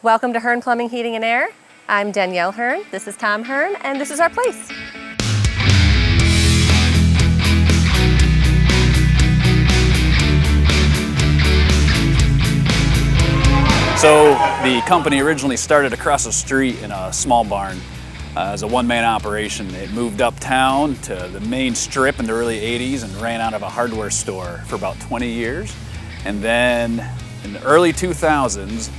Welcome to Hearn Plumbing, Heating and Air. I'm Danielle Hearn, this is Tom Hearn, and this is our place. So the company originally started across the street in a small barn as a one-man operation. It moved uptown to the main strip in the early 80s and ran out of a hardware store for about 20 years. And then in the early 2000s,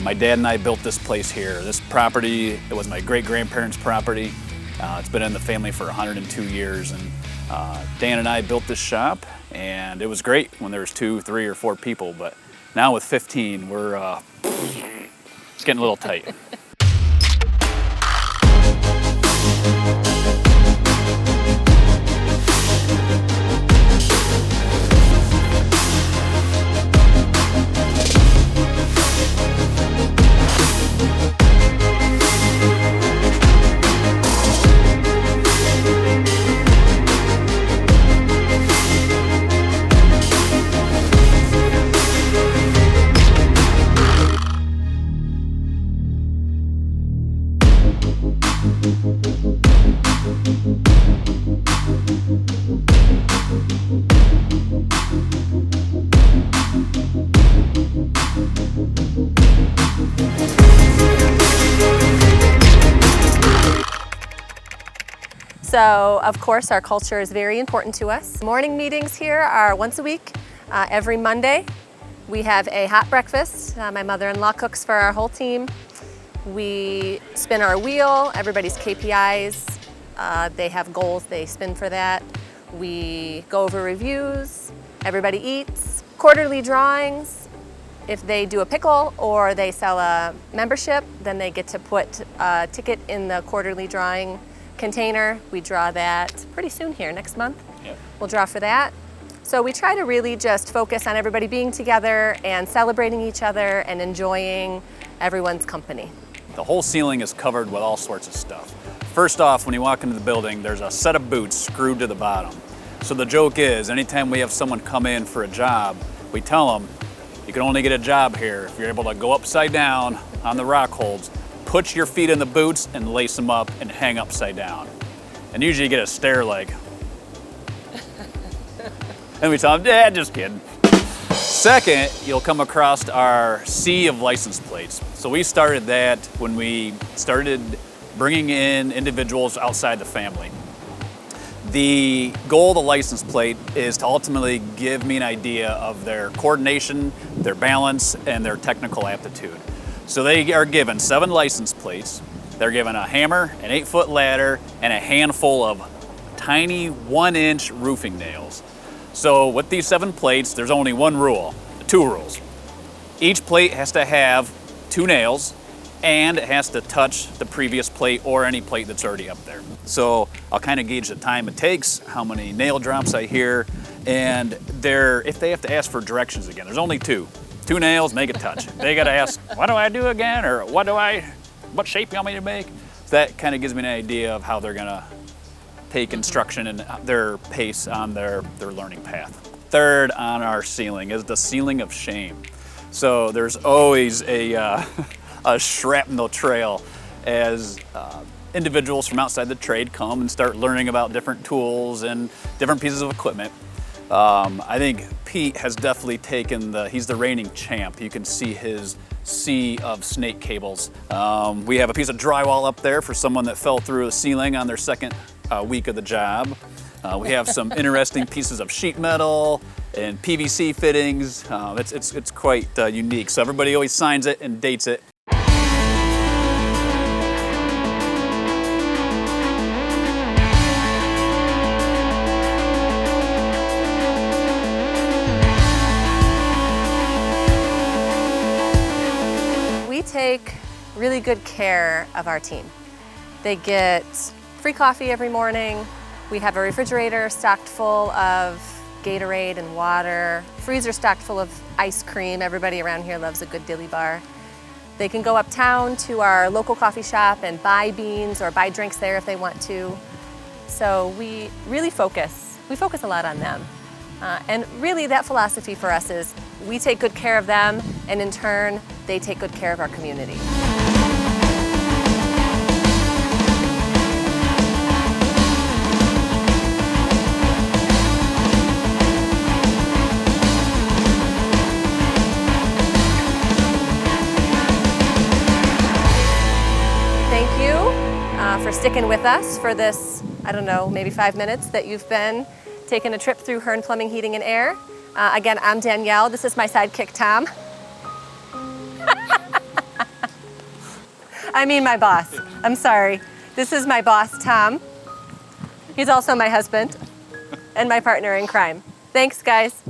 my dad and I built this place here. This property, it was my great-grandparents' property. It's been in the family for 102 years. And Dan and I built this shop, and it was great when there was 2, 3, or 4 people. But now with 15, it's getting a little tight. So, of course, our culture is very important to us. Morning meetings here are once a week, every Monday. We have a hot breakfast. My mother-in-law cooks for our whole team. We spin our wheel, everybody's KPIs. They have goals, they spin for that. We go over reviews, everybody eats. Quarterly drawings. If they do a pickle or they sell a membership, then they get to put a ticket in the quarterly drawing container. We draw that pretty soon here, next month. Yep. We'll draw for that. So we try to really just focus on everybody being together and celebrating each other and enjoying everyone's company. The whole ceiling is covered with all sorts of stuff. First off, when you walk into the building, there's a set of boots screwed to the bottom. So the joke is, anytime we have someone come in for a job, we tell them, you can only get a job here if you're able to go upside down on the rock holds, put your feet in the boots and lace them up and hang upside down. And usually you get a stare like, and we tell them, yeah, just kidding. Second, you'll come across our sea of license plates. So we started that when we started bringing in individuals outside the family. The goal of the license plate is to ultimately give me an idea of their coordination, their balance, and their technical aptitude. So they are given 7 license plates. They're given a hammer, an 8-foot ladder, and a handful of tiny 1-inch roofing nails. So with these 7 plates, there's only one rule, 2 rules. Each plate has to have 2 nails, and it has to touch the previous plate or any plate that's already up there. So I'll kind of gauge the time it takes, how many nail drops I hear, and if they have to ask for directions again, there's only 2. 2 nails, make it touch. They gotta ask, what do I do again? Or what shape you want me to make? So that kind of gives me an idea of how they're gonna take instruction and their pace on their learning path. Third on our ceiling is the ceiling of shame. So there's always a shrapnel trail as individuals from outside the trade come and start learning about different tools and different pieces of equipment. I think Pete has definitely he's the reigning champ. You can see his sea of snake cables. We have a piece of drywall up there for someone that fell through the ceiling on their second week of the job. We have some interesting pieces of sheet metal and PVC fittings. It's quite unique. So everybody always signs it and dates it. We take really good care of our team. They get free coffee every morning. We have a refrigerator stocked full of Gatorade and water, freezer stocked full of ice cream. Everybody around here loves a good dilly bar. They can go uptown to our local coffee shop and buy beans or buy drinks there if they want to. So we really focus a lot on them. And really that philosophy for us is we take good care of them, and in turn, they take good care of our community. Thank you for sticking with us for this, I don't know, maybe 5 minutes that you've been taking a trip through Hearn Plumbing, Heating, and Air. Again, I'm Danielle. This is my sidekick, Tom. I mean my boss. I'm sorry. This is my boss, Tom. He's also my husband and my partner in crime. Thanks, guys.